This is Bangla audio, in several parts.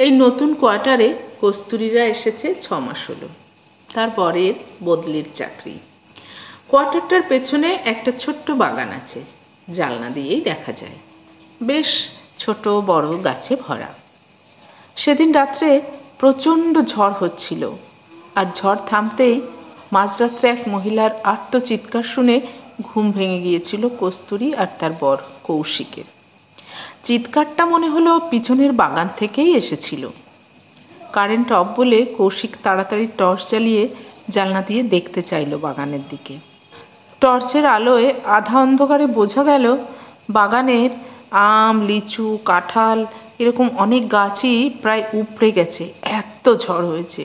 এই নতুন কোয়ার্টারে কস্তুরীরা এসেছে 6 মাস হলো। তারপরের বদলির চাকরি। কোয়ার্টারটার পেছনে একটা ছোট্ট বাগান আছে, জানলা দিয়েই দেখা যায়। বেশ ছোট বড় গাছে ভরা। সেদিন রাত্রে প্রচণ্ড ঝড় হচ্ছিল, আর ঝড় থামতেই মাঝরাত্রে এক মহিলার আর্তচিৎকার শুনে ঘুম ভেঙে গিয়েছিল কস্তুরী আর তার বর কৌশিকের। চিৎকারটা মনে হলো পিছনের বাগান থেকেই এসেছিল। কারেন্ট অফ বলে কৌশিক তাড়াতাড়ি টর্চ জ্বালিয়ে জানলা দিয়ে দেখতে চাইল বাগানের দিকে। টর্চের আলোয় আধা অন্ধকারে বোঝা গেল বাগানের আম, লিচু, কাঁঠাল এরকম অনেক গাছই প্রায় উপড়ে গেছে, এত ঝড় হয়েছে।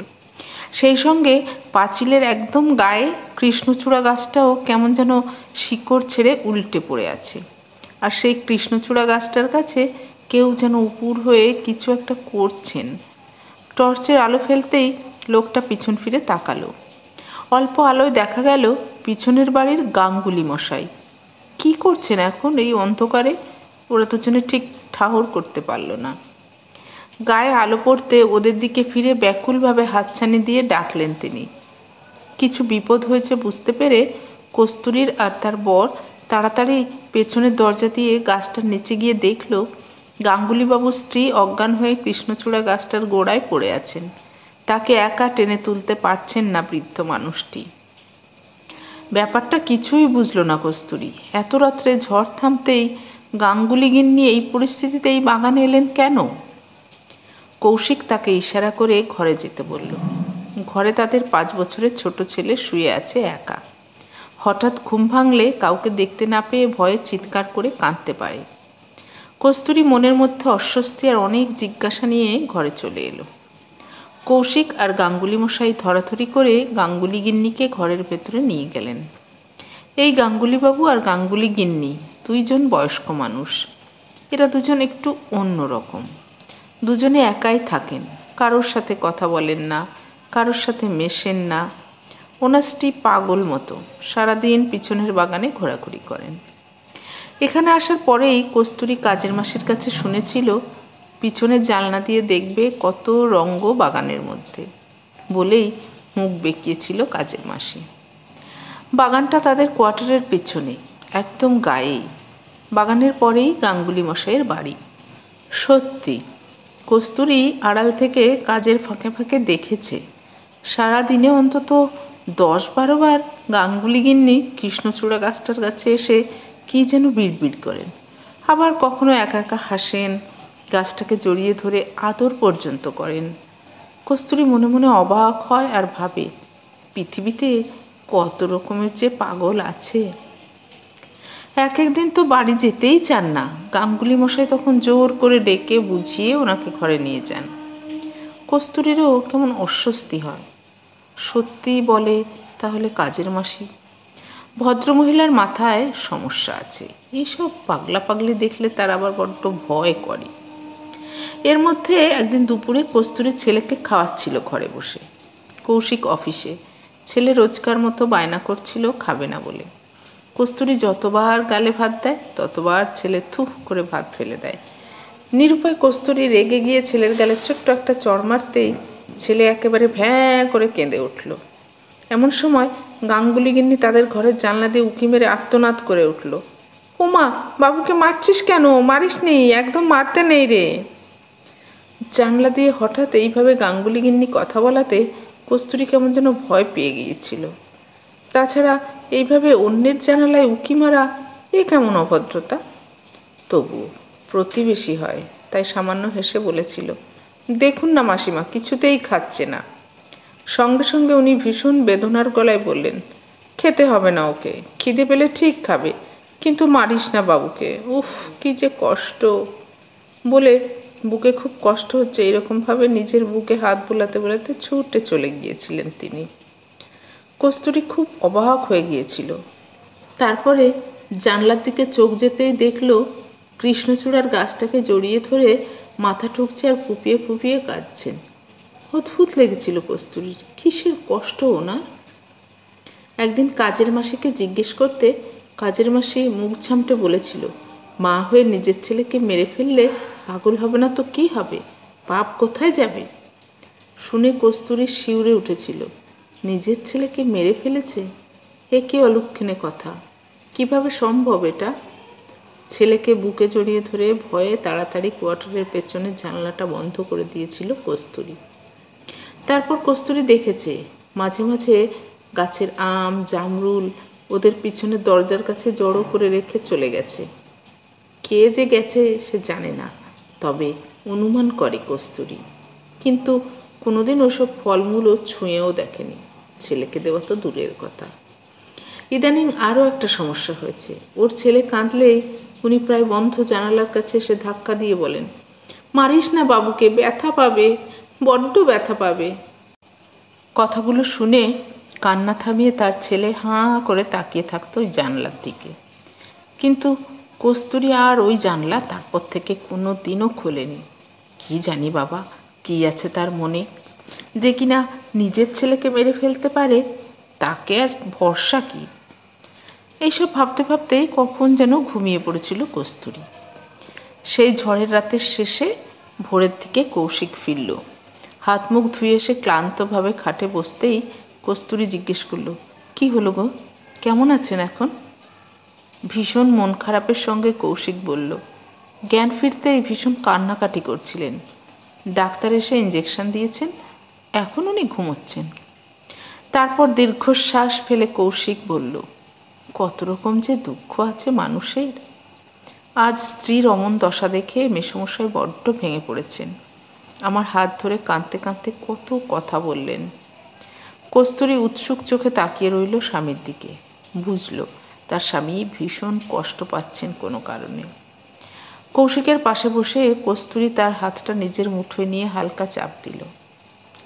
সেই সঙ্গে পাঁচিলের একদম গায়ে কৃষ্ণচূড়া গাছটাও কেমন যেন শিকড় ছেড়ে উল্টে পড়ে আছে। আর সেই কৃষ্ণচূড়া গাছটার কাছে কেউ যেন উপুর হয়ে কিছু একটা করছেন। টর্চের আলো ফেলতেই লোকটা পিছন ফিরে তাকালো। অল্প আলোয় দেখা গেল পিছনের বাড়ির গাঙ্গুলি মশাই। কি করছেন এখন এই অন্ধকারে, ওরা দুজনে ঠিক ঠাহর করতে পারল না। গায়ে আলো পড়তে ওদের দিকে ফিরে ব্যাকুলভাবে হাতছানি দিয়ে ডাকলেন তিনি। কিছু বিপদ হয়েছে বুঝতে পেরে কস্তুরীর আর তার বর তাড়াতাড়ি পেছনের দরজা দিয়ে গাছটার নিচে গিয়ে দেখল গাঙ্গুলিবাবুর স্ত্রী অজ্ঞান হয়ে কৃষ্ণচূড়া গাছটার গোড়ায় পড়ে আছেন। তাকে একা টেনে তুলতে পারছেন না বৃদ্ধ মানুষটি। ব্যাপারটা কিছুই বুঝল না কস্তুরী। এত রাত্রে ঝড় থামতেই গাঙ্গুলি গিন্নি এই পরিস্থিতিতে এই বাগানে এলেন কেন? কৌশিক তাকে ইশারা করে ঘরে যেতে বলল। ঘরে তাদের 5 বছরের ছোট ছেলে শুয়ে আছে একা। হঠাৎ ঘুম ভাঙলে কাউকে দেখতে না পেয়ে ভয়ে চিৎকার করে কাঁদতে পারে। কস্তুরী মনের মধ্যে অস্বস্তি আর অনেক জিজ্ঞাসা নিয়ে ঘরে চলে এলো। কৌশিক আর গাঙ্গুলি মশাই ধরাধরি করে গাঙ্গুলি গিন্নিকে ঘরের ভেতরে নিয়ে গেলেন। এই গাঙ্গুলিবাবু আর গাঙ্গুলি গিন্নি দুইজন বয়স্ক মানুষ। এরা দুজন একটু অন্যরকম। দুজনে একাই থাকেন, কারোর সাথে কথা বলেন না, কারোর সাথে মেশেন না। ওনার স্ত্রী পাগল মতো সারাদিন পিছনের বাগানে ঘোরাঘুরি করেন। এখানে আসার পরেই কস্তুরী কাজের মাসির কাছে শুনেছিল পিছনের জানলা দিয়ে দেখবে কত রঙ্গ বাগানের মধ্যে, বলেই মুখ বেঁকিয়েছিল কাজের মাসি। বাগানটা তাদের কোয়ার্টারের পেছনে, একদম গায়েই। বাগানের পরেই গাঙ্গুলি মশাইয়ের বাড়ি। সত্যি কস্তুরী আড়াল থেকে কাজের ফাঁকে ফাঁকে দেখেছে সারাদিনে অন্তত 10-12 বার গাঙ্গুলি গিন্নি কৃষ্ণচূড়া গাছটার কাছে এসে কী যেন বিড়বিড় করেন। আবার কখনো একা একা হাসেন, গাছটাকে জড়িয়ে ধরে আদর পর্যন্ত করেন। কস্তুরী মনে মনে অবাক হয় আর ভাবে পৃথিবীতে কত রকমের যে পাগল আছে। এক একদিন তো বাড়ি যেতেই চান না। গাঙ্গুলি মশাই তখন জোর করে ডেকে বুঝিয়ে ওনাকে ঘরে নিয়ে যান। কস্তুরীরও কেমন অস্বস্তি হয়। সত্যিই বলে তাহলে কাজের মাসি। ভদ্রমহিলার মাথায় সমস্যা আছে, এইসব পাগলা পাগলি দেখলে তার আবার বড্ড ভয় করে। এর মধ্যে একদিন দুপুরে কস্তুরী ছেলেকে খাওয়াচ্ছিল ঘরে বসে। কৌশিক অফিসে, ছেলে রোজকার মতো বায়না করছিল খাবে না বলে। কস্তুরী যতবার গালে ভাত দেয় ততবার ছেলে থুফ করে ভাত ফেলে দেয়। নিরুপায় কস্তুরী রেগে গিয়ে ছেলের গালে ছোট্ট একটা চড় মারতেই ছেলে একেবারে ভ্যাঁ করে কেঁদে উঠল। এমন সময় গাঙ্গুলি গিন্নি তাদের ঘরের জানলা দিয়ে উঁকি মেরে আর্তনাদ করে উঠল, ওমা, বাবুকে মারছিস কেন? মারিস নি, একদম মারতে নেই রে। জানলা দিয়ে হঠাৎ এইভাবে গাঙ্গুলি গিন্নি কথা বলাতে কস্তুরী কেমন যেন ভয় পেয়ে গিয়েছিল। তাছাড়া এইভাবে অন্যের জানালায় উঁকি মারা এ কেমন অভদ্রতা। তবুও প্রতিবেশী হয় তাই সামান্য হেসে বলেছিল, দেখুন না মাসিমা, কিছুতেই খাচ্ছে না। সঙ্গে সঙ্গে উনি ভীষণ বেদনার গলায় বললেন, খেতে হবে না ওকে, খিদে পেলে ঠিক খাবে, কিন্তু মারিস না বাবুকে। উফ, কি যে কষ্ট। বলে বুকে খুব কষ্ট হচ্ছে এরকমভাবে নিজের বুকে হাত বোলাতে বোলাতে ছুটে চলে গিয়েছিলেন তিনি। কস্তুরী খুব অবাক হয়ে গিয়েছিল। তারপরে জানলার দিকে চোখ যেতেই দেখল কৃষ্ণচূড়ার গাছটাকে জড়িয়ে ধরে মাথা ঠুকছে আর ফুপিয়ে ফুপিয়ে কাঁদছেন। অদ্ভুত লেগেছিল কস্তুরীর, কিসের কষ্ট ওনার। একদিন কাজের মাসিকে জিজ্ঞেস করতে কাজের মাসি মুখ ঝামটে বলেছিল, মা হয়ে নিজের ছেলেকে মেরে ফেললে পাগল হবে না তো কী হবে? পাপ কোথায় যাবে? শুনে কস্তুরী শিউরে উঠেছিল। নিজের ছেলেকে মেরে ফেলেছে? এ কি অলক্ষণে কথা! কিভাবে সম্ভব এটা? ছেলেকে বুকে জড়িয়ে ধরে ভয়ে তাড়াতাড়ি কোয়ার্টারের পেছনের জানলাটা বন্ধ করে দিয়েছিল কস্তুরী। তারপর কস্তুরী দেখেছে মাঝে মাঝে গাছের আম, জামরুল ওদের পিছনে দরজার কাছে জড়ো করে রেখে চলে গেছে। কে যে গেছে সে জানে না, তবে অনুমান করে কস্তুরী। কিন্তু কোনোদিন ওসব ফলমূলও ছুঁয়েও দেখেনি, ছেলেকে দেওয়া তো দূরের কথা। ইদানিং আরও একটা সমস্যা হয়েছে। ওর ছেলে কাঁদলেই উনি প্রায় বন্ধ জানালার কাছে এসে ধাক্কা দিয়ে বলেন, মারিস না বাবুকে, ব্যথা পাবে, বড্ড ব্যথা পাবে। কথাগুলো শুনে কান্না থামিয়ে তার ছেলে হাঁ করে তাকিয়ে থাকতো ওই জানলার দিকে। কিন্তু কস্তুরী আর ওই জানলা তারপর থেকে কোনো দিনও খোলেনি। কি জানি বাবা, কি আছে তার মনে, যে কিনা নিজের ছেলেকে মেরে ফেলতে পারে, তাকে আর ভরসা কি? এইসব ভাবতে ভাবতেই কখন যেন ঘুমিয়ে পড়েছিল কস্তুরী। সেই ঝড়ের রাতের শেষে ভোরের দিকে কৌশিক ফিরল। হাত মুখ ধুয়ে এসে ক্লান্তভাবে খাটে বসতেই কস্তুরী জিজ্ঞেস করল, কি হলো গো, কেমন আছেন এখন? ভীষণ মন খারাপের সঙ্গে কৌশিক বলল, জ্ঞান ফিরতেই ভীষণ কান্নাকাটি করছিলেন। ডাক্তার এসে ইঞ্জেকশন দিয়েছেন, এখন উনি ঘুমোচ্ছেন। তারপর দীর্ঘশ্বাস ফেলে কৌশিক বলল, কত রকম যে দুঃখ আছে মানুষের। আজ স্ত্রীর অমন দশা দেখে মেসোমশাই বড্ড ভেঙে পড়েছেন। আমার হাত ধরে কাঁদতে কাঁদতে কত কথা বললেন। কস্তুরী উৎসুক চোখে তাকিয়ে রইল স্বামীর দিকে। বুঝল তার স্বামী ভীষণ কষ্ট পাচ্ছেন কোনো কারণে। কৌশিকের পাশে বসে কস্তুরী তার হাতটা নিজের মুঠোয় নিয়ে হালকা চাপ দিল।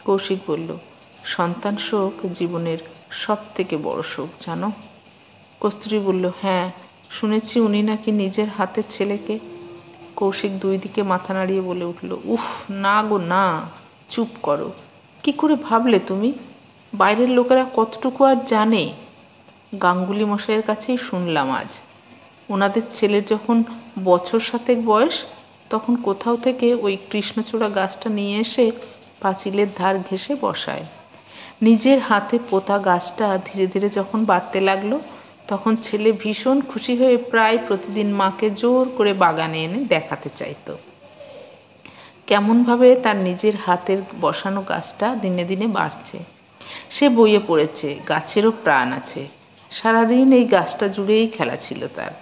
কৌশিক বলল, সন্তান শোক জীবনের সব থেকে বড় শোক, জানো? কস্তুরী বলল, হ্যাঁ, শুনেছি উনি নাকি নিজের হাতের ছেলেকে। কৌশিক দুই দিকে মাথা নাড়িয়ে বলে উঠল, উফ, না গো না, চুপ করো। কি করে ভাবলে তুমি? বাইরের লোকেরা কতটুকু আর জানে? গাঙ্গুলি মশাইয়ের কাছেই শুনলাম আজ। ওনাদের ছেলের যখন বছর 7 বয়স, তখন কোথাও থেকে ওই কৃষ্ণচূড়া গাছটা নিয়ে এসে পাঁচিলের ধার ঘেঁষে বসায়। নিজের হাতে পোতা গাছটা ধীরে ধীরে যখন বাড়তে লাগলো, তখন ছেলে ভীষণ খুশি হয়ে প্রায় প্রতিদিন মাকে জোর করে বাগানে এনে দেখাতে চাইতো কেমনভাবে তার নিজের হাতের বসানো গাছটা দিনে দিনে বাড়ছে। সে বইয়ে পড়েছে গাছেরও প্রাণ আছে। সারাদিন এই গাছটা জুড়েই খেলা ছিল তার।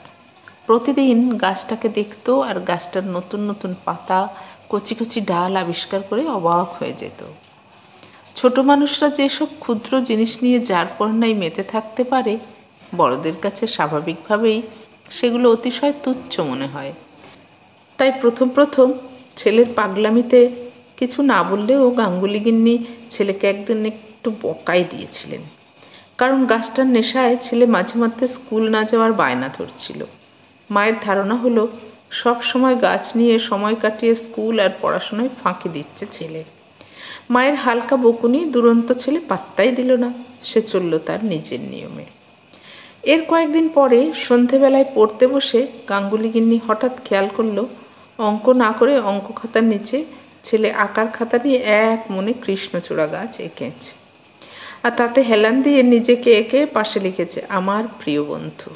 প্রতিদিন গাছটাকে দেখতো আর গাছটার নতুন নতুন পাতা, কচি কচি ডাল আবিষ্কার করে অবাক হয়ে যেত। ছোট মানুষরা যেসব ক্ষুদ্র জিনিস নিয়ে যার পর নাই মেতে থাকতে পারে, বড়দের কাছে স্বাভাবিকভাবেই সেগুলো অতিশয় তুচ্ছ মনে হয়। তাই প্রথম প্রথম ছেলের পাগলামিতে কিছু না বললেও গাঙ্গুলি গিন্নি ছেলেকে একদিন একটু বকাই দিয়েছিলেন। কারণ গাছটার নেশায় ছেলে মাঝে মাঝে স্কুল না যাওয়ার বায়না ধরছিল। মায়ের ধারণা হলো সব সময় গাছ নিয়ে সময় কাটিয়ে স্কুল আর পড়াশোনায় ফাঁকি দিচ্ছে ছেলে। মায়ের হালকা বকুনি দুরন্ত ছেলে পাত্তাই দিল না, সে চলল তার নিজের নিয়মে। এর কয়েকদিন পরে সন্ধেবেলায় পড়তে বসে গাঙ্গুলি গিন্নি হঠাৎ খেয়াল করলো অঙ্ক না করে অঙ্ক খাতার নিচে ছেলে আঁকার খাতা নিয়ে এক মনে কৃষ্ণচূড়া গাছ এঁকেছে, আর তাতে হেলান দিয়ে নিজেকে এঁকে পাশে লিখেছে, আমার প্রিয় বন্ধু।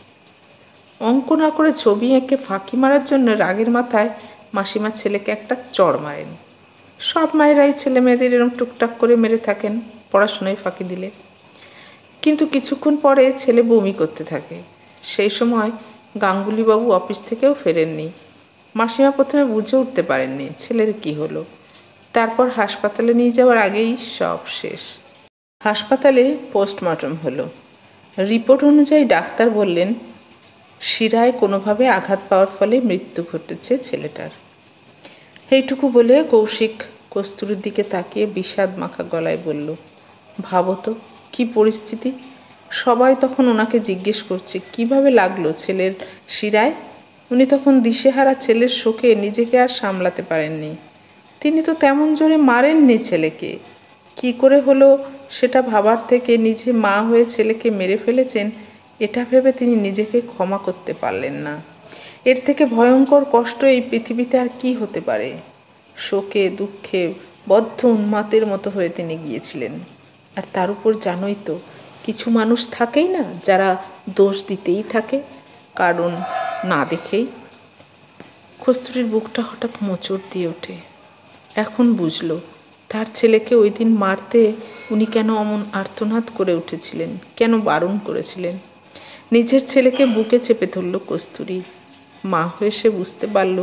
অঙ্ক না করে ছবি এঁকে ফাঁকি মারার জন্য রাগের মাথায় মাসিমা ছেলেকে একটা চড় মারেন। সব মায়েরাই ছেলে মেয়েদের এরম টুকটাক করে মেরে থাকেন পড়াশোনায় ফাঁকি দিলে। কিন্তু কিছুক্ষণ পরে ছেলে বমি করতে থাকে। সেই সময় গাঙ্গুলিবাবু অফিস থেকেও ফেরেননি। মাসিমা প্রথমে বুঝে উঠতে পারেননি ছেলের কি হলো। তারপর হাসপাতালে নিয়ে যাওয়ার আগেই সব শেষ। হাসপাতালে পোস্টমর্টম হলো। রিপোর্ট অনুযায়ী ডাক্তার বললেন শিরায় কোনোভাবে আঘাত পাওয়ার ফলে মৃত্যু ঘটেছে ছেলেটার। এইটুকু বলে কৌশিক কস্তুরীর দিকে তাকিয়ে বিষাদ মাখা গলায় বলল, ভাবো তো কী পরিস্থিতি। সবাই তখন ওনাকে জিজ্ঞেস করছে কিভাবে লাগলো ছেলের শিরায়। উনি তখন দিশেহারা ছেলের শোকে নিজেকে আর সামলাতে পারেননি। তিনি তো তেমন জোরে মারেননি ছেলেকে, কি করে হলো সেটা ভাবার থেকে নিজে মা হয়ে ছেলেকে মেরে ফেলেছেন এটা ভেবে তিনি নিজেকে ক্ষমা করতে পারলেন না। এর থেকে ভয়ঙ্কর কষ্ট এই পৃথিবীতে আর কি হতে পারে। শোকে দুঃখে বদ্ধ উন্মাদের মতো হয়ে তিনি গিয়েছিলেন। আর তার উপর জানোই তো, কিছু মানুষ থাকেই না, যারা দোষ দিতেই থাকে কারণ না দেখেই। কস্তুরীর বুকটা হঠাৎ মোচড় দিয়ে ওঠে। এখন বুঝলো তার ছেলেকে ওই দিন মারতে উনি কেন অমন আর্তনাদ করে উঠেছিলেন, কেন বারণ করেছিলেন। নিজের ছেলেকে বুকে চেপে ধরল কস্তুরী। মা হয়ে সে বুঝতে পারল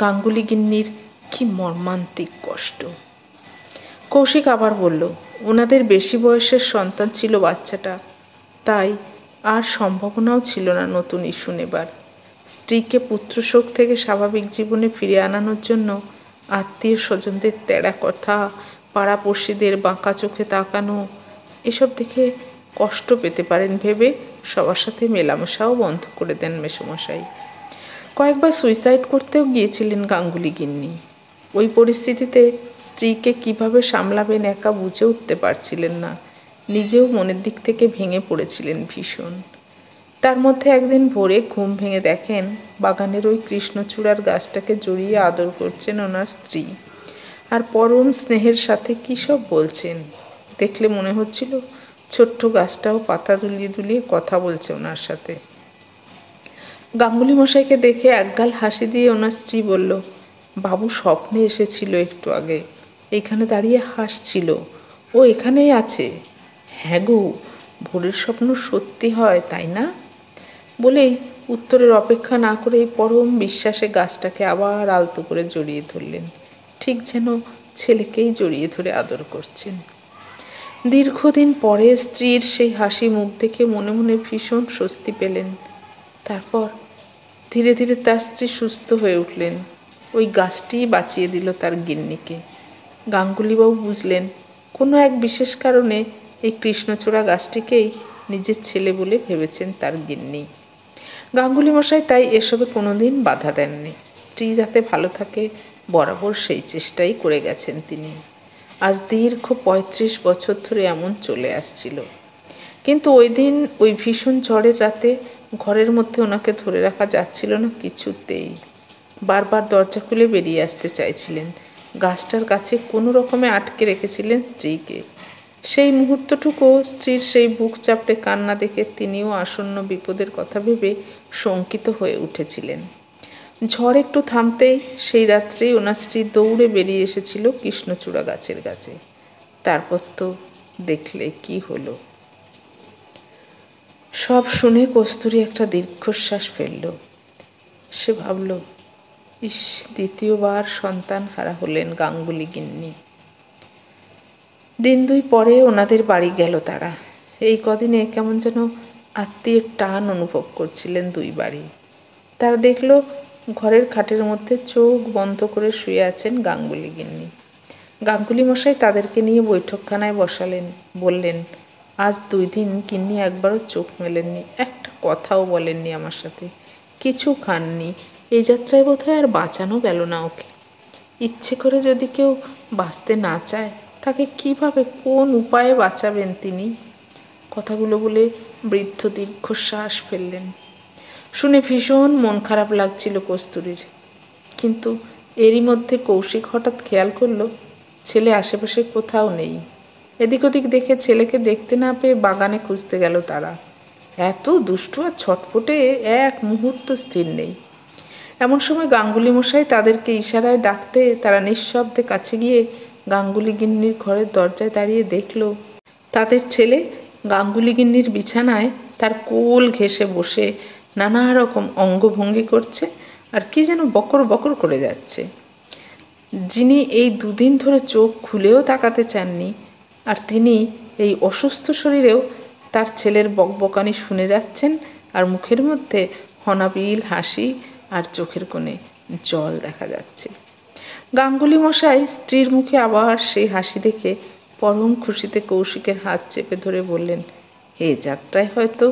গাঙ্গুলি গিন্নির কি মর্মান্তিক কষ্ট। কৌশিক আবার বলল, ওনাদের বেশি বয়সের সন্তান ছিল বাচ্চাটা, তাই আর সম্ভাবনাও ছিল না নতুন ইস্যু নেবার। স্ত্রীকে পুত্রশোক থেকে স্বাভাবিক জীবনে ফিরে আনানোর জন্য আত্মীয় স্বজনদের তেড়া কথা, পাড়াপড়শিদের বাঁকা চোখে তাকানো, এসব দেখে কষ্ট পেতে পারেন ভেবে সবার সাথে মেলামেশাও বন্ধ করে দেন মেসোমশাই। কয়েকবার সুইসাইড করতেও গিয়েছিলেন গাঙ্গুলি গিন্নি। ওই পরিস্থিতিতে স্ত্রীকে কিভাবে সামলাবেন একা বুঝে উঠতে পারছিলেন না। নিজেও মনের দিক থেকে ভেঙে পড়েছিলেন ভীষণ। তার মধ্যে একদিন ভোরে ঘুম ভেঙে দেখেন বাগানের ওই কৃষ্ণচূড়ার গাছটাকে জড়িয়ে আদর করছেন ওনার স্ত্রী, আর পরম স্নেহের সাথে কী সব বলছেন। দেখলে মনে হচ্ছিল ছোট্ট গাছটাও পাতা দুলিয়ে দুলিয়ে কথা বলছে ওনার সাথে। গাঙ্গুলি মশাইকে দেখে একগাল হাসি দিয়ে ওনার স্ত্রী বলল, বাবু স্বপ্নে এসেছিল একটু আগে, এইখানে দাঁড়িয়ে হাসছিল, ও এখানেই আছে। হ্যাঁ গো, ভোরের স্বপ্ন সত্যি হয় তাই না? বলেই উত্তরের অপেক্ষা না করেই পরম বিশ্বাসে গাছটাকে আবার আলতো করে জড়িয়ে ধরলেন, ঠিক যেন ছেলেকেই জড়িয়ে ধরে আদর করছেন। দীর্ঘদিন পরে স্ত্রীর সেই হাসি মুখ দেখে মনে মনে ভীষণ স্বস্তি পেলেন। তারপর ধীরে ধীরে তার স্ত্রী সুস্থ হয়ে উঠলেন। ওই গাছটিই বাঁচিয়ে দিল তার গিন্নিকে। গাঙ্গুলিবাবু বুঝলেন কোনো এক বিশেষ কারণে এই কৃষ্ণচূড়া গাছটিকেই নিজের ছেলে বলে ভেবেছেন তার গিন্নি। গাঙ্গুলি মশাই তাই এসবে কোনোদিন বাধা দেননি। স্ত্রী যাতে ভালো থাকে বরাবর সেই চেষ্টাই করে গেছেন তিনি। আজ দীর্ঘ ৩৫ বছর ধরে এমন চলে আসছিল। কিন্তু ওই দিন ওই ভীষণ ঝড়ের রাতে ঘরের মধ্যে ওনাকে ধরে রাখা যাচ্ছিল না কিছুতেই। বারবার দরজা খুলে বেরিয়ে আসতে চাইছিলেন। গাছটার কাছে কোনো রকমে আটকে রেখেছিলেন স্ত্রীকে। সেই মুহূর্তটুকু স্ত্রীর সেই বুক চাপড়ে কান্না দেখে তিনিও আসন্ন বিপদের কথা ভেবে শঙ্কিত হয়ে উঠেছিলেন। ঝড় একটু থামতেই সেই রাত্রেই ওনার স্ত্রী দৌড়ে বেরিয়ে এসেছিল কৃষ্ণচূড়া গাছের কাছে। তারপর তো দেখলে কি হলো। সব শুনে কস্তুরী একটা দীর্ঘশ্বাস ফেলল। সে ভাবল, ইস, দ্বিতীয়বার সন্তান হারা হলেন গাঙ্গুলি গিন্নি। দিন দুই পরে ওনাদের বাড়ি গেল তারা। এই কদিনে কেমন যেন আত্মীয়ের টান অনুভব করছিলেন দুই বাড়ি। তারা দেখল ঘরের খাটের মধ্যে চোখ বন্ধ করে শুয়ে আছেন গাঙ্গুলি গিন্নি। গাঙ্গুলি মশাই তাদেরকে নিয়ে বৈঠকখানায় বসালেন। বললেন, আজ 2 দিন গিন্নি একবারও চোখ মেলেননি, একটা কথাও বলেননি আমার সাথে, কিছু খাননি। এই যাত্রায় বোধহয় আর বাঁচানো গেল না ওকে। ইচ্ছে করে যদি কেউ বাঁচতে না চায়, তাকে কিভাবে কোন উপায়ে বাঁচাবেন তিনি? কথাগুলো বলে বৃদ্ধ দীর্ঘশ্বাস ফেললেন। শুনে ভীষণ মন খারাপ লাগছিল কস্তুরীর। কিন্তু এরই মধ্যে কৌশিক হঠাৎ খেয়াল করলো ছেলে আশেপাশে কোথাও নেই। এদিক ওদিক দেখে ছেলেকে দেখতে না পেয়ে বাগানে খুঁজতে গেল তারা। এত দুষ্টু আর ছটপটে, এক মুহূর্ত স্থির নেই। এমন সময় গাঙ্গুলি মশাই তাদেরকে ইশারায় ডাকতে তারা নিঃশব্দে কাছে গিয়ে গাঙ্গুলি গিন্নির ঘরের দরজায় দাঁড়িয়ে দেখল তাদের ছেলে গাঙ্গুলি গিন্নির বিছানায় তার কোল ঘেঁষে বসে নানা রকম অঙ্গভঙ্গি করছে আর কি যেন বকর বকর করে যাচ্ছে। যিনি এই 2 দিন ধরে চোখ খুলেও তাকাতে চাননি, আর তিনি এই অসুস্থ শরীরেও তার ছেলের বকবকানি শুনে যাচ্ছেন, আর মুখের মধ্যে হনাবিল হাসি আর চোখের কোণে জল দেখা যাচ্ছে। গাঙ্গুলি মশাই স্ত্রীর মুখে আবার সেই হাসি দেখে পরম খুশিতে কৌশিকের হাত চেপে ধরে বললেন, এ যাত্রায় হয়তো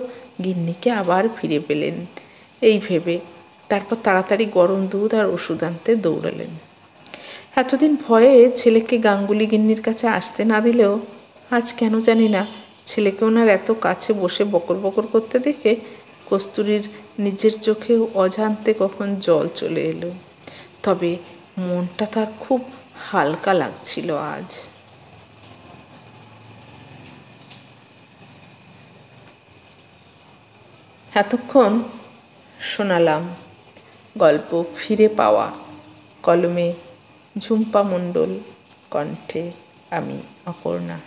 গিন্নিকে আবার ফিরে পেলেন এই ভেবে। তারপর তাড়াতাড়ি গরম দুধ আর ওষুধ আনতে দৌড়ালেন। এতদিন ভয়ে ছেলেকে গাঙ্গুলি গিন্নির কাছে আসতে না দিলেও আজ কেন জানি না ছেলেকে ওনার এত কাছে বসে বকর বকর করতে দেখে কস্তুরীর নিজের চোখেও অজান্তে কখন জল চলে এলো। তবে মনটা তার খুব হালকা লাগছিল আজ। এতক্ষণ শোনালাম গল্প ফিরে পাওয়া, কলমে ঝুম্পা মণ্ডল, কণ্ঠে আমি অপর্ণা।